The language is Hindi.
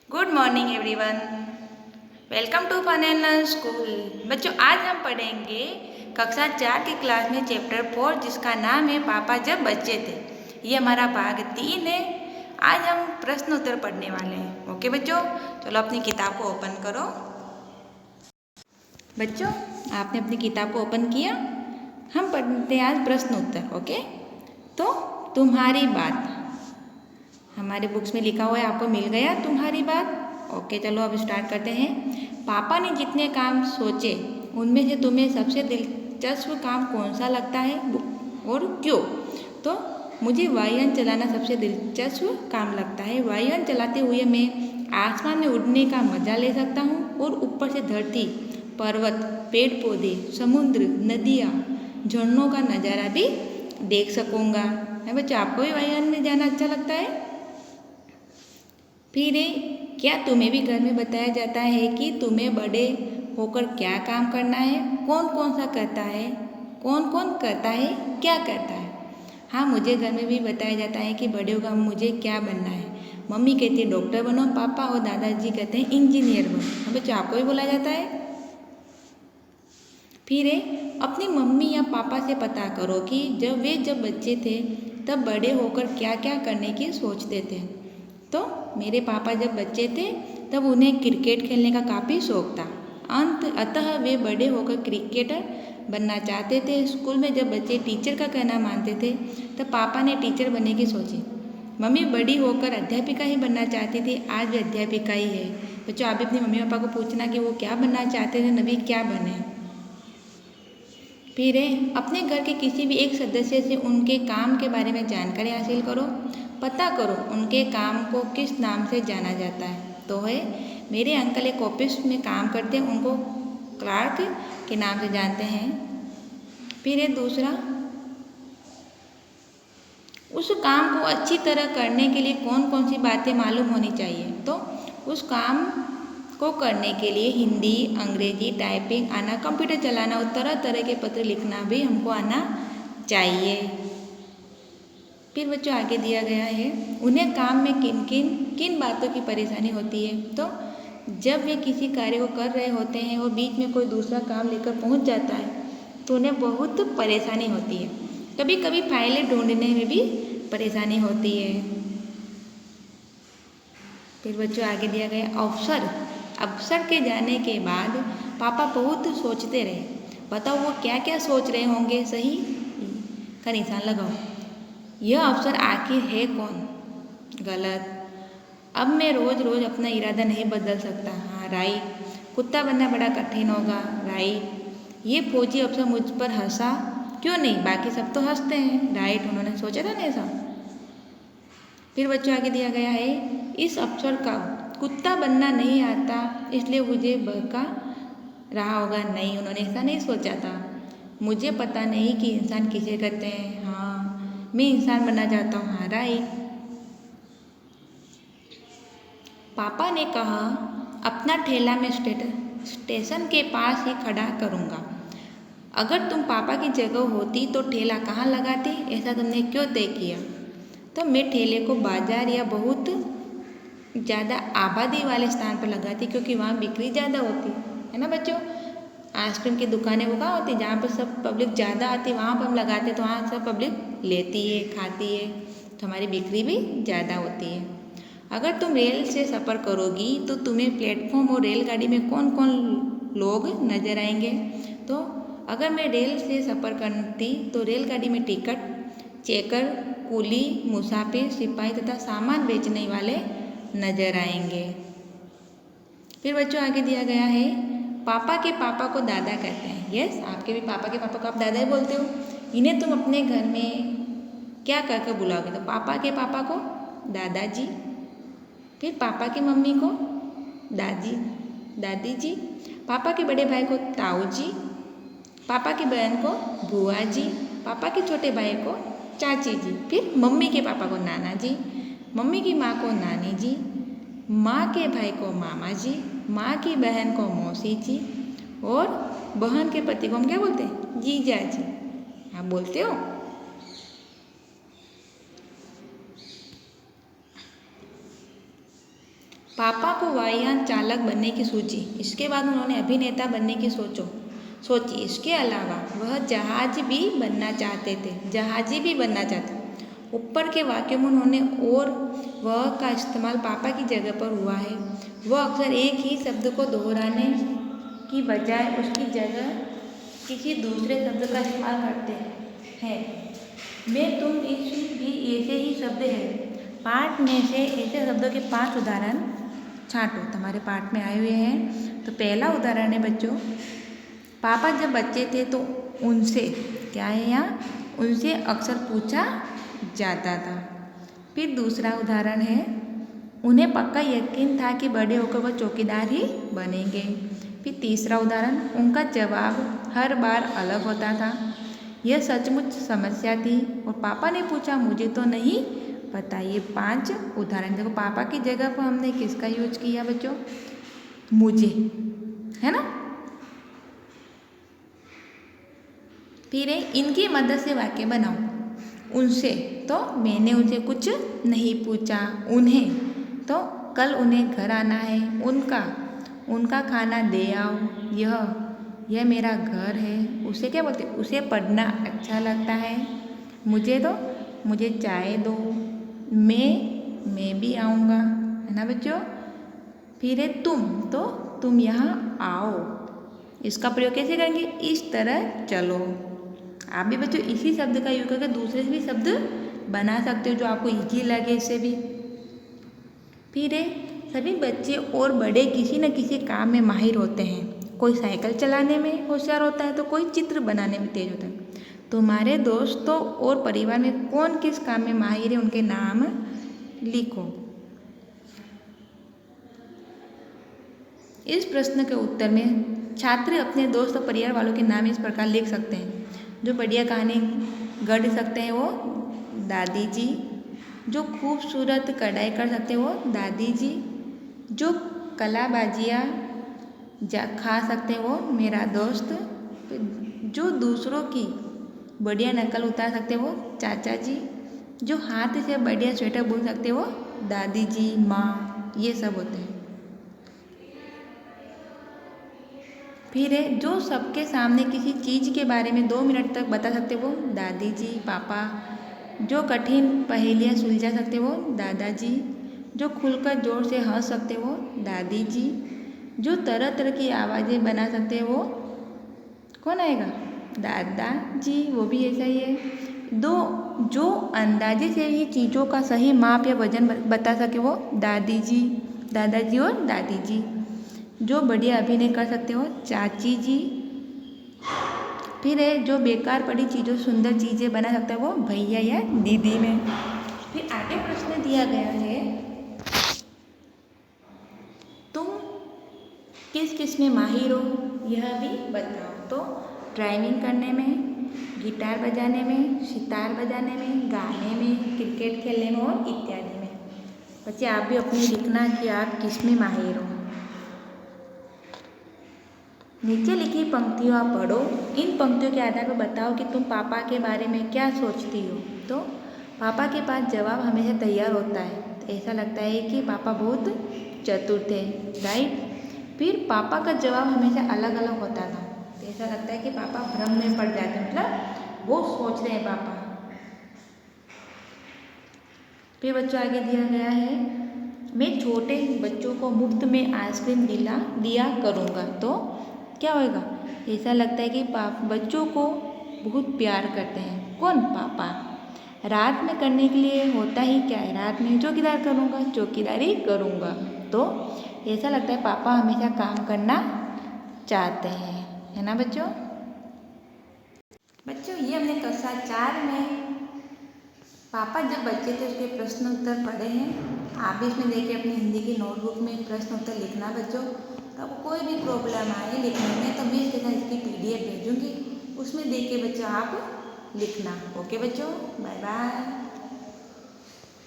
Good morning everyone. Welcome to fun and learn school. बच्चों, आज हम पढ़ेंगे कक्षा 4 की क्लास में चैप्टर 4 जिसका नाम है पापा जब बच्चे थे। ये हमारा भाग 3 है। आज हम प्रश्न उत्तर पढ़ने वाले हैं। ओके बच्चों, चलो अपनी किताब को ओपन करो। बच्चों, आपने अपनी किताब को ओपन किया। हम पढ़ते हैं आज प्रश्न उत्तर। ओके, तो तुम्हारी बात हमारे बुक्स में लिखा हुआ है, आपको मिल गया तुम्हारी बात। ओके, चलो अब स्टार्ट करते हैं। पापा ने जितने काम सोचे उनमें से तुम्हें सबसे दिलचस्प काम कौन सा लगता है और क्यों? तो मुझे वायुयान चलाना सबसे दिलचस्प काम लगता है। वायुयान चलाते हुए मैं आसमान में उड़ने का मजा ले सकता हूँ और ऊपर से धरती, पर्वत, पेड़ पौधे, समुद्र, नदियाँ, झरनों का नज़ारा भी देख सकूँगा। है बच्चों, आपको भी वायुयान में जाना अच्छा लगता है? फिर क्या तुम्हें भी घर में बताया जाता है कि तुम्हें बड़े होकर क्या काम करना है? कौन कौन सा करता है? कौन कौन करता है? क्या करता है? हाँ, मुझे घर में भी बताया जाता है कि बड़े होकर मुझे क्या बनना है। मम्मी कहती है डॉक्टर बनो, पापा और दादाजी कहते हैं इंजीनियर बनो। बच्चों, आपको भी बोला जाता है? फिर अपनी मम्मी या पापा से पता करो कि जब बच्चे थे तब बड़े होकर क्या क्या करने की सोचते थे। तो मेरे पापा जब बच्चे थे तब उन्हें क्रिकेट खेलने का काफ़ी शौक था। अतः वे बड़े होकर क्रिकेटर बनना चाहते थे। स्कूल में जब बच्चे टीचर का कहना मानते थे तब पापा ने टीचर बनने की सोची। मम्मी बड़ी होकर अध्यापिका ही बनना चाहती थी। आज भी अध्यापिका ही है। बच्चों, आप भी अपनी मम्मी पापा को पूछना कि वो क्या बनना चाहते थे, नबी क्या बने। फिर अपने घर के किसी भी एक सदस्य से उनके काम के बारे में जानकारी हासिल करो। पता करो उनके काम को किस नाम से जाना जाता है। तो मेरे अंकल एक ऑफिस में काम करते हैं, उनको क्लार्क के नाम से जानते हैं। फिर दूसरा, उस काम को अच्छी तरह करने के लिए कौन कौन सी बातें मालूम होनी चाहिए। तो उस काम को करने के लिए हिंदी, अंग्रेजी, टाइपिंग आना, कंप्यूटर चलाना और तरह तरह के पत्र लिखना भी हमको आना चाहिए। फिर बच्चों आगे दिया गया है, उन्हें काम में किन बातों की परेशानी होती है। तो जब वे किसी कार्य को कर रहे होते हैं और बीच में कोई दूसरा काम लेकर पहुंच जाता है तो उन्हें बहुत परेशानी होती है। कभी कभी फाइलें ढूंढने में भी परेशानी होती है। फिर बच्चों आगे दिया गया अवसर के जाने के बाद पापा बहुत सोचते रहे। बताओ वो क्या क्या सोच रहे होंगे। सही का निशान लगाओ। यह अवसर आखिर है कौन? गलत। अब मैं रोज रोज अपना इरादा नहीं बदल सकता। हाँ, राइट। कुत्ता बनना बड़ा कठिन होगा। राइट। ये फौजी अफसर मुझ पर हंसा, क्यों नहीं, बाकी सब तो हंसते हैं। राइट, उन्होंने सोचा था ना ऐसा। फिर बच्चों आगे दिया गया है, इस अफसर का कुत्ता बनना नहीं आता इसलिए मुझे बहका रहा होगा। नहीं, उन्होंने ऐसा नहीं सोचा था। मुझे पता नहीं कि इंसान किसे कहते हैं। हाँ, मैं इंसान बनना चाहता हूँ। हाँ, राइट। पापा ने कहा अपना ठेला मैं स्टेशन के पास ही खड़ा करूँगा। अगर तुम पापा की जगह होती तो ठेला कहाँ लगाती? ऐसा तुमने क्यों तय किया? तो मैं ठेले को बाजार या बहुत ज़्यादा आबादी वाले स्थान पर लगाती क्योंकि वहाँ बिक्री ज़्यादा होती है ना बच्चों। आइसक्रीम की दुकानें वो कहाँ होती, जहाँ पर सब पब्लिक ज़्यादा आती, वहाँ पर हम लगाते तो वहाँ सब पब्लिक लेती है, खाती है, तो हमारी बिक्री भी ज़्यादा होती है। अगर तुम रेल से सफ़र करोगी तो तुम्हें प्लेटफॉर्म और रेलगाड़ी में कौन कौन लोग नजर आएंगे। तो अगर मैं रेल से सफ़र करती तो रेलगाड़ी में टिकट चेकर, कुली, मुसाफिर, सिपाही तथा सामान बेचने वाले नजर आएंगे। फिर बच्चों आगे दिया गया है, पापा के पापा को दादा कहते हैं। यस, आपके भी पापा के पापा को आप दादा ही बोलते हो। इन्हें तुम अपने घर में क्या कहकर बुलाओगे? तो पापा के पापा को दादाजी, फिर पापा की मम्मी को दादी जी, पापा के बड़े भाई को ताऊ जी, पापा की बहन को बुआ जी, पापा के छोटे भाई को चाची जी, फिर मम्मी के पापा को नाना जी, मम्मी की माँ को नानी जी, माँ के भाई को मामा जी, माँ की बहन को मौसी जी और बहन के पति को हम क्या बोलते हैं? जीजा जी। आप बोलते हो? पापा को वायुयान चालक बनने की सूझी। इसके बाद उन्होंने अभिनेता बनने की सोची। इसके अलावा वह जहाज भी बनना चाहते थे, जहाजी भी बनना चाहते। ऊपर के वाक्यों में उन्होंने और वह का इस्तेमाल पापा की जगह पर हुआ है। वह अक्सर एक ही शब्द को दोहराने की बजाय उसकी जगह किसी दूसरे शब्द का इस्तेमाल करते हैं। मैं तुम इस भी ऐसे ही शब्द हैं। पाठ में से ऐसे शब्दों के 5 उदाहरण छांटो। तुम्हारे पाठ में आए हुए हैं। तो पहला उदाहरण है बच्चों, पापा जब बच्चे थे तो उनसे, क्या है यहाँ, उनसे अक्सर पूछा जाता था। फिर दूसरा उदाहरण है, उन्हें पक्का यकीन था कि बड़े होकर वह चौकीदार ही बनेंगे। फिर तीसरा उदाहरण, उनका जवाब हर बार अलग होता था। यह सचमुच समस्या थी और पापा ने पूछा, मुझे तो नहीं पता। ये 5 उदाहरण। देखो पापा की जगह पर हमने किसका यूज किया बच्चों, मुझे, है ना। फिर इनकी मदद से वाक्य बनाओ। उनसे, तो मैंने उनसे कुछ नहीं पूछा। उन्हें, तो कल उन्हें घर आना है। उनका खाना दे आओ। यह मेरा घर है। उसे क्या बोलते, उसे पढ़ना अच्छा लगता है। मुझे चाय दो। मैं भी आऊँगा, है ना बच्चों। फिर है तुम, तो तुम यहाँ आओ। इसका प्रयोग कैसे करेंगे, इस तरह चलो। आप भी बच्चों इसी शब्द का यूज करके दूसरे से भी शब्द बना सकते हो जो आपको इजी लगे, इससे भी। फिर है, सभी बच्चे और बड़े किसी न किसी काम में माहिर होते हैं। कोई साइकिल चलाने में होशियार होता है तो कोई चित्र बनाने में तेज होता है। तुम्हारे दोस्तों और परिवार में कौन किस काम में माहिर है, उनके नाम लिखो। इस प्रश्न के उत्तर में छात्र अपने दोस्त और परिवार वालों के नाम इस प्रकार लिख सकते हैं। जो बढ़िया कहानी गढ़ सकते हैं वो दादी जी। जो खूबसूरत कढ़ाई कर सकते हैं वो दादी जी। जो कलाबाजियाँ खा सकते हैं वो मेरा दोस्त। जो दूसरों की बढ़िया नकल उतार सकते हैं वो चाचा जी। जो हाथ से बढ़िया स्वेटर बुन सकते हैं वो दादी जी, माँ, ये सब होते हैं। फिर है, जो सबके सामने किसी चीज़ के बारे में 2 मिनट तक बता सकते वो दादी जी, पापा। जो कठिन पहेलियाँ सुलझा सकते वो दादाजी। जो खुलकर जोर से हंस सकते वो दादी जी। जो तरह तरह की आवाज़ें बना सकते वो कौन आएगा, दादाजी, वो भी ऐसा ही है। जो अंदाजे से ही चीज़ों का सही माप या वजन बता सके वो दादाजी और दादी जी। जो बढ़िया अभिनय कर सकते हो चाची जी। फिर है, जो बेकार पड़ी चीज़ों सुंदर चीज़ें बना सकता है वो भैया या दीदी में। फिर आगे प्रश्न दिया गया है, तुम किस किस में माहिर हो यह भी बताओ। तो ड्राइविंग करने में, गिटार बजाने में, सितार बजाने में, गाने में, क्रिकेट खेलने में और इत्यादि में। बच्चे आप भी अपनी लिखना कि आप किस में माहिर हो। नीचे लिखी पंक्तियों आप पढ़ो। इन पंक्तियों के आधार पर बताओ कि तुम पापा के बारे में क्या सोचती हो। तो पापा के पास जवाब हमेशा तैयार होता है। तो ऐसा लगता है कि पापा बहुत चतुर थे, राइट। फिर पापा का जवाब हमेशा अलग अलग होता था। तो ऐसा लगता है कि पापा भ्रम में पड़ जाते हैं, मतलब वो सोच रहे हैं पापा। फिर बच्चों आगे दिया गया है, मैं छोटे बच्चों को मुफ्त में आइसक्रीम दिया करूँगा। तो क्या होएगा, ऐसा लगता है कि बच्चों को बहुत प्यार करते हैं, कौन, पापा। रात में करने के लिए होता ही क्या है, रात में चौकीदारी करूँगा। तो ऐसा लगता है पापा हमेशा काम करना चाहते हैं, है ना बच्चों। ये हमने कक्षा 4 में पापा जब बच्चे थे उसके प्रश्न उत्तर पढ़े हैं। आप भी इसमें देखिए अपनी हिंदी की नोटबुक में प्रश्न उत्तर लिखना बच्चों। तो आपको कोई भी प्रॉब्लम आए लिखने में तो मैं इसके साथ इसकी PDF भेजूँगी, उसमें देख के बच्चों आप लिखना। ओके बच्चों, बाय बाय।